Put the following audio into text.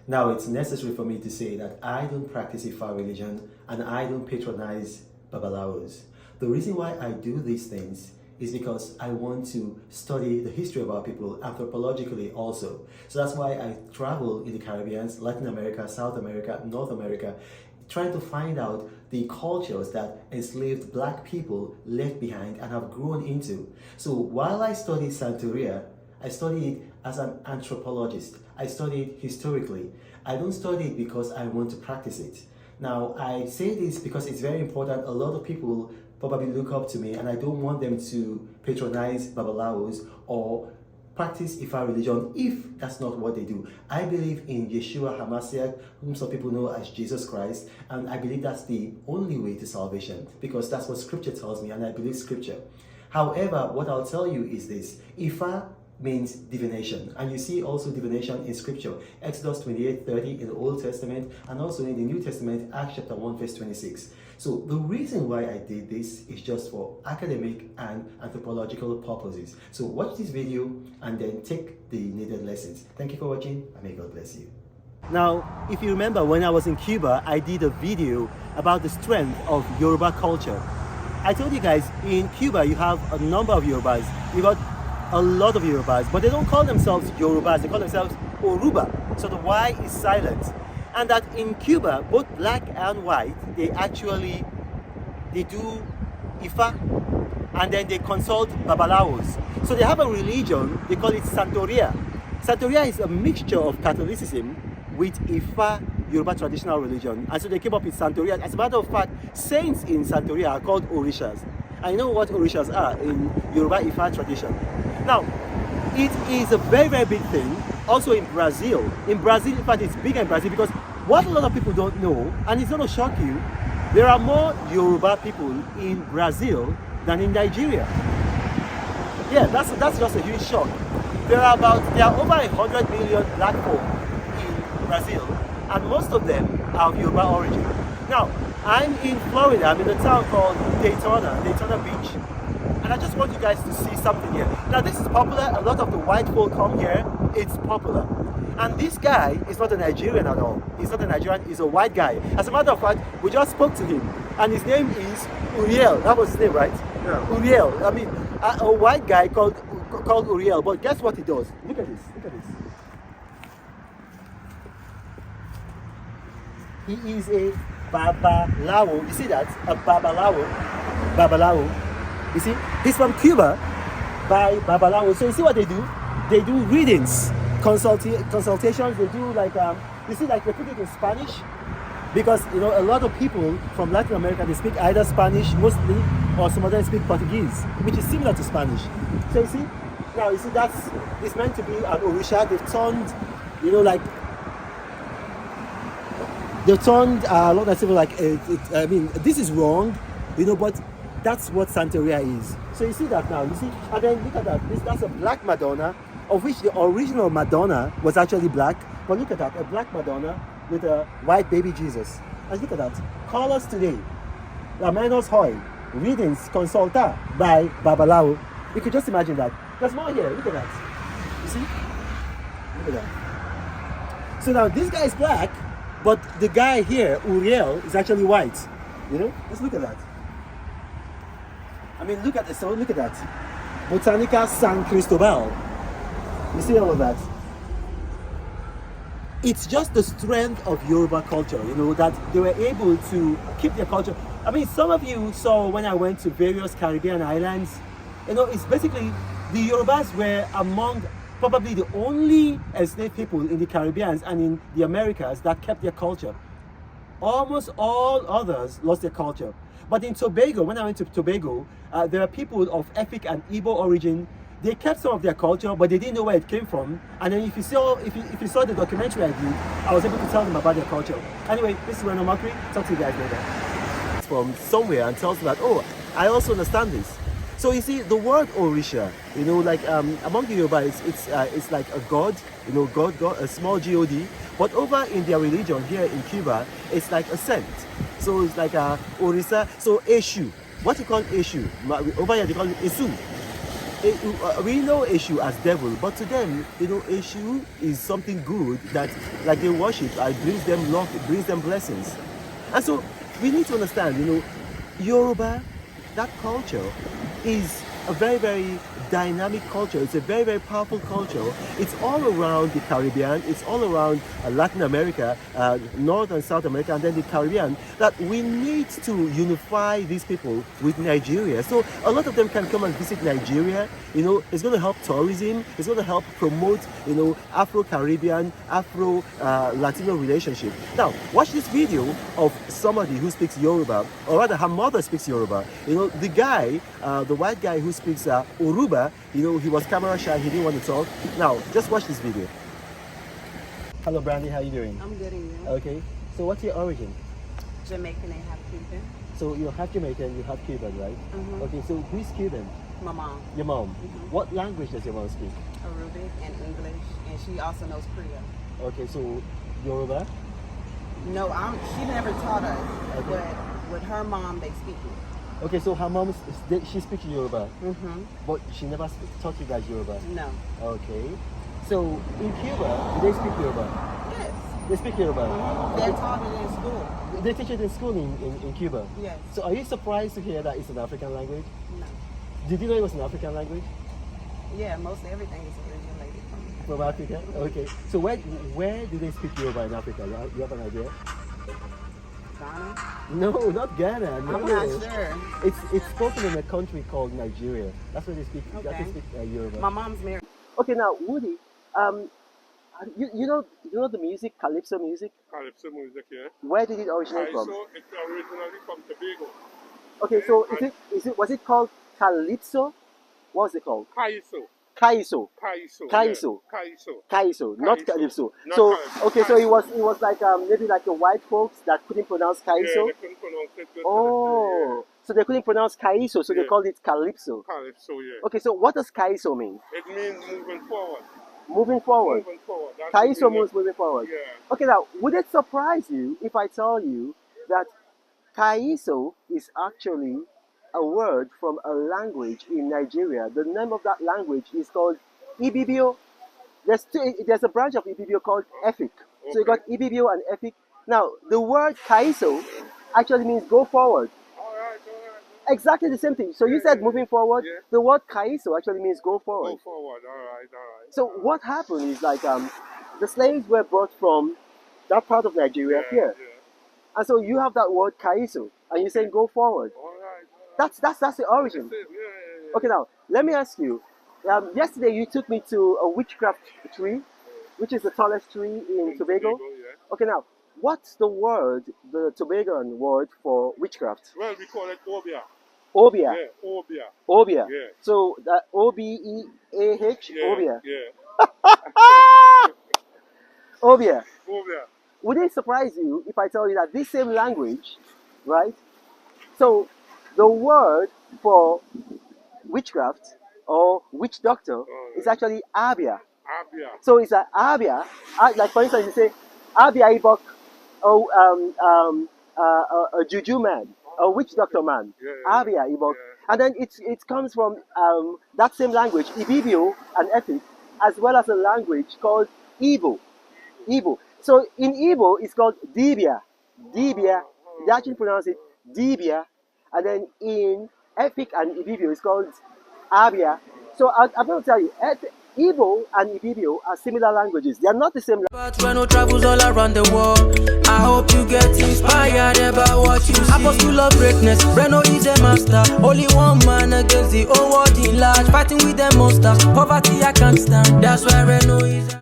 Now, it's necessary for me to say that I don't practice Ifa religion and I don't patronize Babalawos. The reason why I do these things is because I want to study the history of our people anthropologically also. So that's why I travel in the Caribbean, Latin America, South America, North America, trying to find out the cultures that enslaved black people left behind and have grown into. So while I study Santeria, I study it as an anthropologist. I study it historically. I don't study it because I want to practice it. Now, I say this because it's very important. A lot of people probably look up to me and I don't want them to patronize Babalawos or practice Ifa religion if that's not what they do. I believe in Yeshua HaMashiach, whom some people know as Jesus Christ, and I believe that's the only way to salvation because that's what scripture tells me and I believe scripture. However, what I'll tell you is this: Ifa means divination, and you see also divination in scripture. Exodus 28:30 in the Old Testament and also in the New Testament, Acts chapter 1 verse 26. So the reason why I did this is just for academic and anthropological purposes. So watch this video and then take the needed lessons. Thank you for watching and may God bless you. Now, if you remember, when I was in Cuba, I did a video about the strength of Yoruba culture. I told you guys, in Cuba you have a number of Yorubas. You got a lot of Yorubas, but they don't call themselves Yorubas, they call themselves Oruba. So the Y is silent. And that in Cuba, both black and white, they do Ifa, and then they consult Babalawos. So they have a religion, they call it Santeria. Santeria is a mixture of Catholicism with Ifa Yoruba traditional religion. And so they came up with Santeria. As a matter of fact, saints in Santeria are called Orishas. I know what Orishas are in Yoruba Ifa tradition. Now, it is a very, very big thing also in Brazil. In Brazil, in fact, it's bigger in Brazil because what a lot of people don't know, and it's going to shock you, there are more Yoruba people in Brazil than in Nigeria. Yeah, that's just a huge shock. There are over 100 million black folk in Brazil, and most of them are of Yoruba origin. Now, I'm in Florida. I'm in a town called Daytona Beach. And I just want you guys to see something here. Now, this is popular. A lot of the white folk come here. It's popular. And this guy is not a Nigerian at all. He's not a Nigerian. He's a white guy. As a matter of fact, we just spoke to him. And his name is Uriel. That was his name, right? Yeah. Uriel. I mean, a white guy called Uriel. But guess what he does? Look at this. Look at this. He is a Babalawo. You see that? A Babalawo. Babalawo. You see? He's from Cuba by Babalawo. So you see what they do? They do readings, consultations. They do like, you see, like they put it in Spanish. Because, you know, a lot of people from Latin America, they speak either Spanish mostly or some of them speak Portuguese, which is similar to Spanish. So you see? Now, you see, it's meant to be an Orisha. They've turned, you know, like, a lot of people like, I mean, this is wrong, you know, but that's what Santeria is. So you see that now, you see, and then look at that. That's a black Madonna, of which the original Madonna was actually black. But look at that, a black Madonna with a white baby Jesus. And look at that. Colors today. La Menos Hoy. Readings Consulta by Babalawo. You could just imagine that. There's more here. Look at that. You see? Look at that. So now this guy is black, but the guy here, Uriel, is actually white. You know? Let's look at that. I mean, look at this. So look at that. Botanica San Cristobal. You see all of that? It's just the strength of Yoruba culture, you know, that they were able to keep their culture. I mean, some of you saw when I went to various Caribbean islands, you know, it's basically the Yorubas were among probably the only enslaved people in the Caribbean and in the Americas that kept their culture. Almost all others lost their culture. But in Tobago, when I went to Tobago, there are people of Efik and Igbo origin. They kept some of their culture, but they didn't know where it came from. And then if you saw the documentary I did, I was able to tell them about their culture. Anyway, this is Reno Makri. Talk to you guys later. It's from somewhere and tells me that, oh, I also understand this. So you see, the word Orisha, you know, like among the Yoruba, it's like a god, you know, God, a small God. But over in their religion here in Cuba, it's like a saint. So it's like Orisa. So Eshu, what you call Eshu? Over here they call it Esu. we know Eshu as devil, but to them, Eshu is something good that, like, they worship. It brings them luck, it brings them blessings. And so we need to understand, Yoruba, that culture is a very, very dynamic culture. It's a very, very powerful culture. It's all around the Caribbean. It's all around Latin America, North and South America, and then the Caribbean, that we need to unify these people with Nigeria. So a lot of them can come and visit Nigeria. It's going to help tourism. It's going to help promote, Afro-Caribbean, Afro-Latino relationship. Now, watch this video of somebody who speaks Yoruba, or rather her mother speaks Yoruba. The guy, the white guy who speaks Yoruba, he was camera shy, he didn't want to talk. Now, just watch this video. Hello, Brandy, how are you doing? I'm good, and you? Okay, so what's your origin? Jamaican and half Cuban. So you're half Jamaican, you're half Cuban, right? Mm-hmm. Okay, so who's Cuban? My mom. Your mom. Mm-hmm. What language does your mom speak? Arabic and English, and she also knows Creole. Okay, so Yoruba? No, she never taught us, Okay. but with her mom, they speak it. Okay, so her mom, she speaks Yoruba, Mm-hmm. but she never taught you guys Yoruba? No. Okay. So in Cuba, do they speak Yoruba? Yes. They speak Yoruba? Mm-hmm. They're taught it in school. They teach it in school in Cuba? Yes. So are you surprised to hear that it's an African language? No. Did you know it was an African language? Yeah, most everything is originated from From Africa? Okay. So where do they speak Yoruba in Africa? You have an idea? Ghana. No, not Ghana. No. I'm not sure. It's spoken in a country called Nigeria. That's where they speak. Okay. That's where they speak Yoruba. My mom's married. Okay, now Woody, you know the music, calypso music. Calypso music, yeah. Where did it originate from? Calypso, it's originally from Tobago. Okay, so was it called calypso? What was it called? Calypso. Kaiso. Calypso. Kaiso. Yeah. Calypso. Kaiso, not Kaiso. calypso. Not So calypso. okay, so it was like maybe like the white folks that couldn't pronounce Yeah, Kaiso. they couldn't pronounce it good. Oh, so they couldn't pronounce Kaiso, so they Yeah. called it calypso. Calypso, yeah. Okay, so what does Kaiso mean? It means moving forward. Moving forward. Moving forward. That's Kaiso the meaning. means moving forward. Yeah. Okay, now would it surprise you if I tell you that Kaiso is actually a word from a language in Nigeria? The name of that language is called Ibibio. There's a branch of Ibibio called Efik. So you got Ibibio and Efik. Now, the word Kaiso actually means go forward. All right. Exactly the same thing. So you said moving forward. Yeah. The word Kaiso actually means go forward. Go forward. All right. So what happened is like the slaves were brought from that part of Nigeria here. Yeah. And so you have that word Kaiso and you're saying go forward. All right. That's the origin. That's it. Yeah. Okay, now let me ask you. Yesterday you took me to a witchcraft tree, which is the tallest tree in Tobago. Yeah. Okay, now what's the Tobagan word for witchcraft? Well, we call it Obia. Obia. Yeah, Obia. Obia. Yeah. So that Obeah. Yeah. Obia. Yeah. Obia. Obia. Would it surprise you if I tell you that this same language, right? So the word for witchcraft or witch doctor is actually Abia. Abia. So it's an Abia. Like for instance, you say Abia Ibok, a juju man, a witch doctor man. Yeah. Abia Ibok. Yeah. And then it comes from that same language, Ibibio and Efik, as well as a language called Igbo. Igbo. So in Igbo, it's called Dibia. Dibia. They actually pronounce it Dibia. And then in Efik and Ibibio, it's called Abia. So I'm going to tell you, Igbo and Ibibio are similar languages. They are not the same. But Reno travels all around the world. I hope you get inspired about what you see. Apostle of greatness, Reno is a master. Only one man against the whole world in large. Fighting with the monsters. Poverty I can't stand. That's why Reno is